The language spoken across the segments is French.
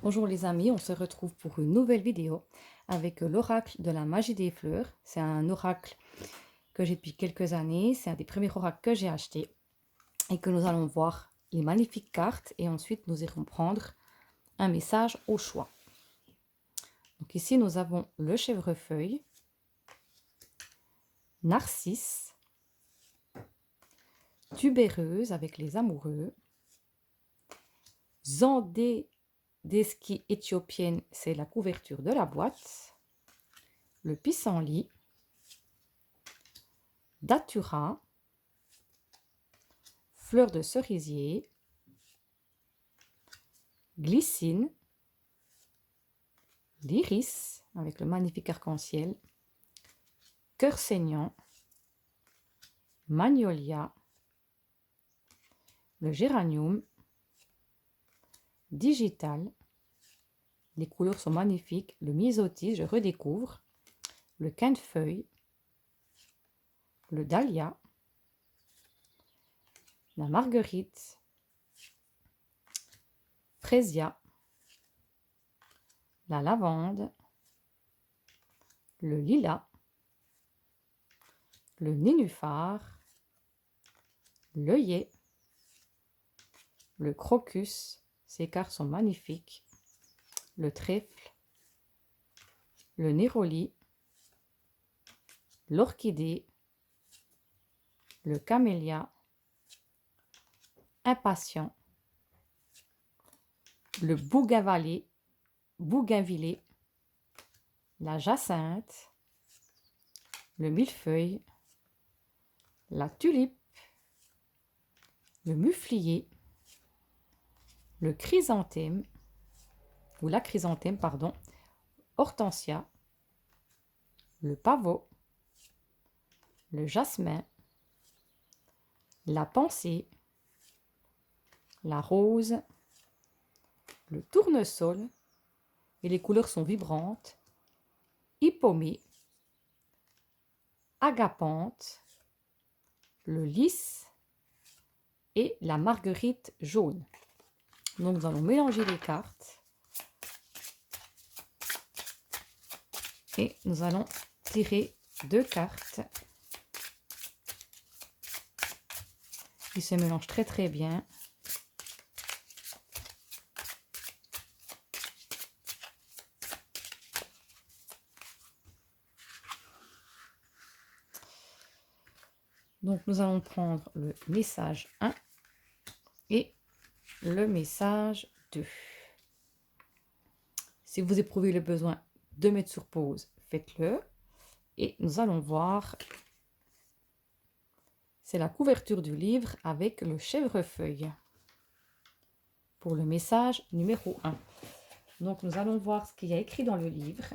Bonjour les amis, on se retrouve pour une nouvelle vidéo avec l'oracle de la magie des fleurs. C'est un oracle que j'ai depuis quelques années, c'est un des premiers oracles que j'ai acheté et que nous allons voir les magnifiques cartes et ensuite nous irons prendre un message au choix. Donc ici nous avons le chèvrefeuille, Narcisse, tubéreuse avec les amoureux, Zandé d'esquie éthiopienne, c'est la couverture de la boîte, le pissenlit, datura, fleur de cerisier, glycine, l'iris avec le magnifique arc-en-ciel, cœur saignant, magnolia, le géranium, digital, les couleurs sont magnifiques, le myosotis, je redécouvre, le quinte-feuille, le dahlia, la marguerite, frésia, la lavande, le lilas, le nénuphar, l'œillet, le crocus, ces cartes sont magnifiques, le trèfle, le néroli, l'orchidée, le camélia, impatient, le bougainvillé, la jacinthe, le millefeuille, la tulipe, le muflier, le chrysanthème, ou la chrysanthème, pardon, hortensia, le pavot, le jasmin, la pensée, la rose, le tournesol, et les couleurs sont vibrantes, hippomée, agapante, le lys et la marguerite jaune. Donc nous allons mélanger les cartes et nous allons tirer deux cartes. Ils se mélangent très très bien. Donc nous allons prendre le message 1 et le message 2. Si vous éprouvez le besoin de mettre sur pause, faites-le. Et nous allons voir, c'est la couverture du livre avec le chèvrefeuille pour le message numéro 1. Donc nous allons voir ce qu'il y a écrit dans le livre.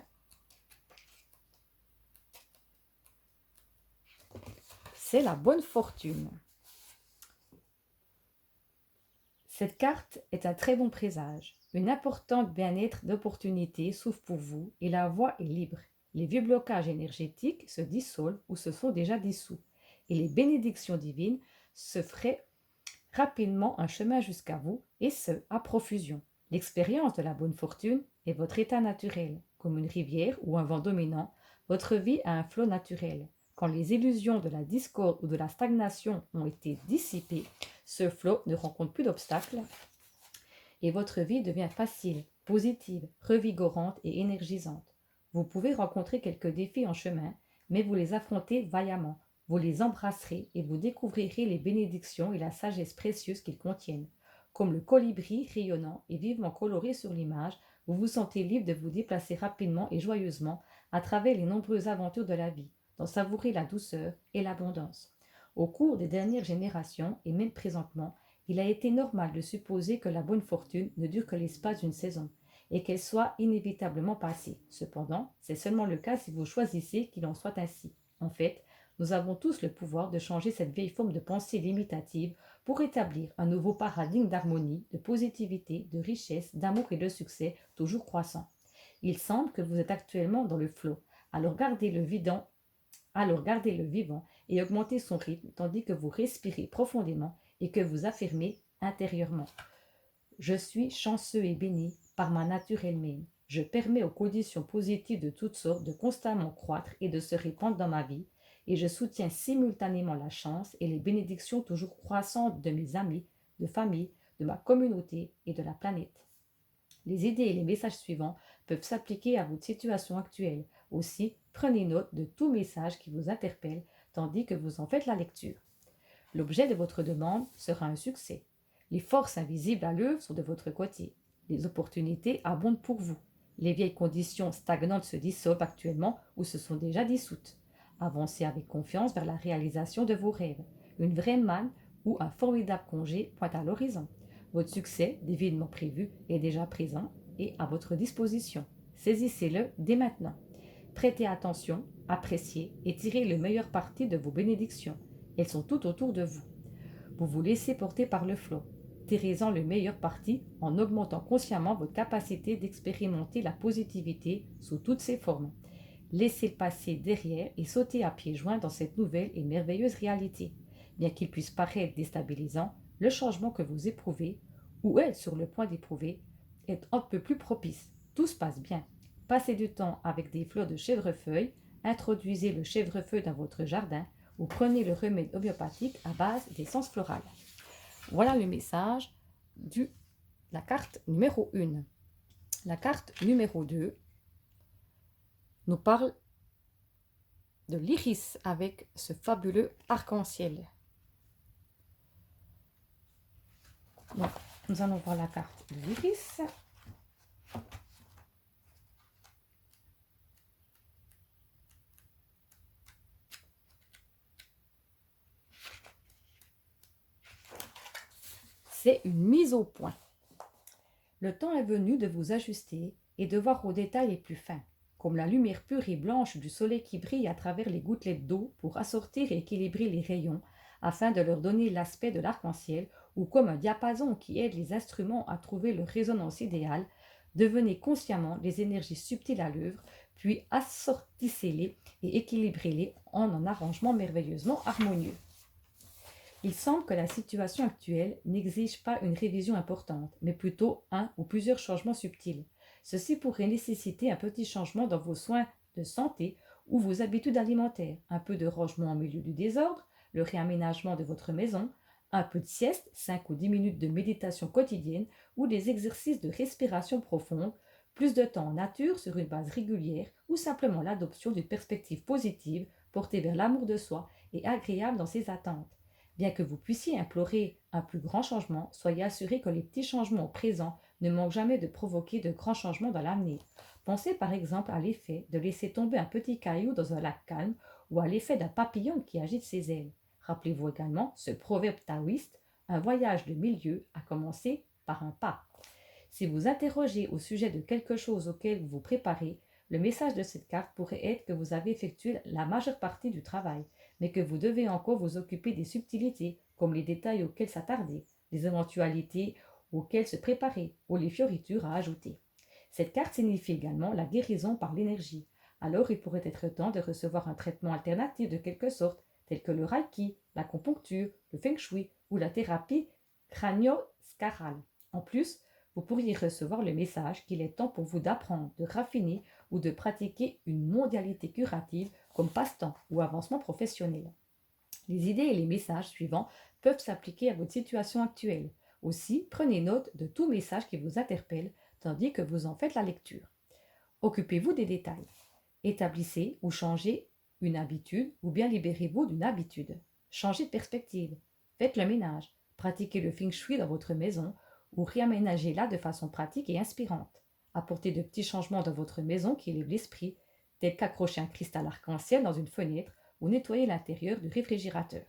C'est la bonne fortune. Cette carte est un très bon présage. Une importante bien-être d'opportunités s'ouvre pour vous et la voie est libre. Les vieux blocages énergétiques se dissolvent ou se sont déjà dissous et les bénédictions divines se feraient rapidement un chemin jusqu'à vous et ce, à profusion. L'expérience de la bonne fortune est votre état naturel. Comme une rivière ou un vent dominant, votre vie a un flot naturel. Quand les illusions de la discorde ou de la stagnation ont été dissipées, ce flot ne rencontre plus d'obstacles et votre vie devient facile, positive, revigorante et énergisante. Vous pouvez rencontrer quelques défis en chemin, mais vous les affrontez vaillamment. Vous les embrasserez et vous découvrirez les bénédictions et la sagesse précieuse qu'ils contiennent. Comme le colibri rayonnant et vivement coloré sur l'image, vous vous sentez libre de vous déplacer rapidement et joyeusement à travers les nombreuses aventures de la vie, d'en savourer la douceur et l'abondance. Au cours des dernières générations, et même présentement, il a été normal de supposer que la bonne fortune ne dure que l'espace d'une saison, et qu'elle soit inévitablement passée. Cependant, c'est seulement le cas si vous choisissez qu'il en soit ainsi. En fait, nous avons tous le pouvoir de changer cette vieille forme de pensée limitative pour établir un nouveau paradigme d'harmonie, de positivité, de richesse, d'amour et de succès toujours croissant. Il semble que vous êtes actuellement dans le flot. Alors gardez le vivant et augmentez son rythme tandis que vous respirez profondément et que vous affirmez intérieurement. Je suis chanceux et béni par ma nature elle-même. Je permets aux conditions positives de toutes sortes de constamment croître et de se répandre dans ma vie, et je soutiens simultanément la chance et les bénédictions toujours croissantes de mes amis, de famille, de ma communauté et de la planète. Les idées et les messages suivants peuvent s'appliquer à votre situation actuelle. Aussi, prenez note de tout message qui vous interpelle tandis que vous en faites la lecture. L'objet de votre demande sera un succès. Les forces invisibles à l'œuvre sont de votre côté. Les opportunités abondent pour vous. Les vieilles conditions stagnantes se dissolvent actuellement ou se sont déjà dissoutes. Avancez avec confiance vers la réalisation de vos rêves. Une vraie manne ou un formidable congé pointe à l'horizon. Votre succès, divinement prévu, est déjà présent et à votre disposition. Saisissez-le dès maintenant. Prêtez attention, appréciez et tirez le meilleur parti de vos bénédictions. Elles sont tout autour de vous. Vous vous laissez porter par le flot. Tirez-en le meilleur parti en augmentant consciemment votre capacité d'expérimenter la positivité sous toutes ses formes. Laissez le passé derrière et sautez à pieds joints dans cette nouvelle et merveilleuse réalité. Bien qu'il puisse paraître déstabilisant, le changement que vous éprouvez, ou êtes sur le point d'éprouver, est un peu plus propice. Tout se passe bien. Passez du temps avec des fleurs de chèvrefeuille, introduisez le chèvrefeuille dans votre jardin ou prenez le remède homéopathique à base d'essence florale. Voilà le message de la carte numéro 1. La carte numéro 2 nous parle de l'iris avec ce fabuleux arc-en-ciel. Donc, nous allons voir la carte de l'iris. C'est une mise au point. Le temps est venu de vous ajuster et de voir aux détails les plus fins, comme la lumière pure et blanche du soleil qui brille à travers les gouttelettes d'eau pour assortir et équilibrer les rayons afin de leur donner l'aspect de l'arc-en-ciel, ou comme un diapason qui aide les instruments à trouver leur résonance idéale. Devenez consciemment les énergies subtiles à l'œuvre, puis assortissez-les et équilibrez-les en un arrangement merveilleusement harmonieux. Il semble que la situation actuelle n'exige pas une révision importante, mais plutôt un ou plusieurs changements subtils. Ceci pourrait nécessiter un petit changement dans vos soins de santé ou vos habitudes alimentaires, un peu de rangement au milieu du désordre, le réaménagement de votre maison, un peu de sieste, 5 ou 10 minutes de méditation quotidienne ou des exercices de respiration profonde, plus de temps en nature sur une base régulière ou simplement l'adoption d'une perspective positive portée vers l'amour de soi et agréable dans ses attentes. Bien que vous puissiez implorer un plus grand changement, soyez assuré que les petits changements au présent ne manquent jamais de provoquer de grands changements dans l'avenir. Pensez par exemple à l'effet de laisser tomber un petit caillou dans un lac calme ou à l'effet d'un papillon qui agite ses ailes. Rappelez-vous également ce proverbe taoïste: un voyage de 1000 lieues a commencé par un pas. Si vous interrogez au sujet de quelque chose auquel vous vous préparez, le message de cette carte pourrait être que vous avez effectué la majeure partie du travail, mais que vous devez encore vous occuper des subtilités, comme les détails auxquels s'attarder, les éventualités auxquelles se préparer, ou les fioritures à ajouter. Cette carte signifie également la guérison par l'énergie. Alors il pourrait être temps de recevoir un traitement alternatif de quelque sorte, tel que le reiki, l'acupuncture, le feng shui ou la thérapie crânio-sacrale. En plus, vous pourriez recevoir le message qu'il est temps pour vous d'apprendre, de raffiner ou de pratiquer une mondialité curative comme passe-temps ou avancement professionnel. Les idées et les messages suivants peuvent s'appliquer à votre situation actuelle. Aussi, prenez note de tout message qui vous interpelle tandis que vous en faites la lecture. Occupez-vous des détails. Établissez ou changez une habitude ou bien libérez-vous d'une habitude. Changez de perspective. Faites le ménage. Pratiquez le feng shui dans votre maison ou réaménagez-la de façon pratique et inspirante. Apportez de petits changements dans votre maison qui élèvent l'esprit, tels qu'accrocher un cristal arc-en-ciel dans une fenêtre ou nettoyer l'intérieur du réfrigérateur.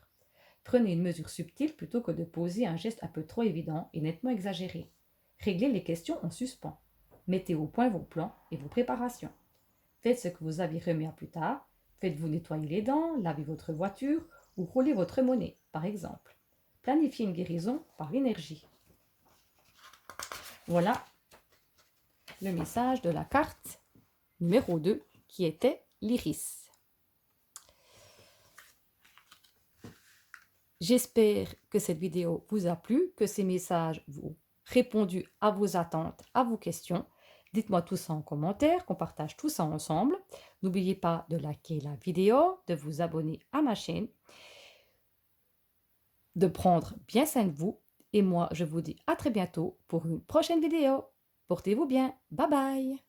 Prenez une mesure subtile plutôt que de poser un geste un peu trop évident et nettement exagéré. Réglez les questions en suspens. Mettez au point vos plans et vos préparations. Faites ce que vous aviez remis à plus tard. Faites-vous nettoyer les dents, lavez votre voiture ou roulez votre monnaie, par exemple. Planifiez une guérison par l'énergie. Voilà le message de la carte numéro 2 qui était l'iris. J'espère que cette vidéo vous a plu, que ces messages vous répondu à vos attentes, à vos questions. Dites-moi tout ça en commentaire, qu'on partage tout ça ensemble. N'oubliez pas de liker la vidéo, de vous abonner à ma chaîne, de prendre bien soin de vous. Et moi, je vous dis à très bientôt pour une prochaine vidéo. Portez-vous bien. Bye bye.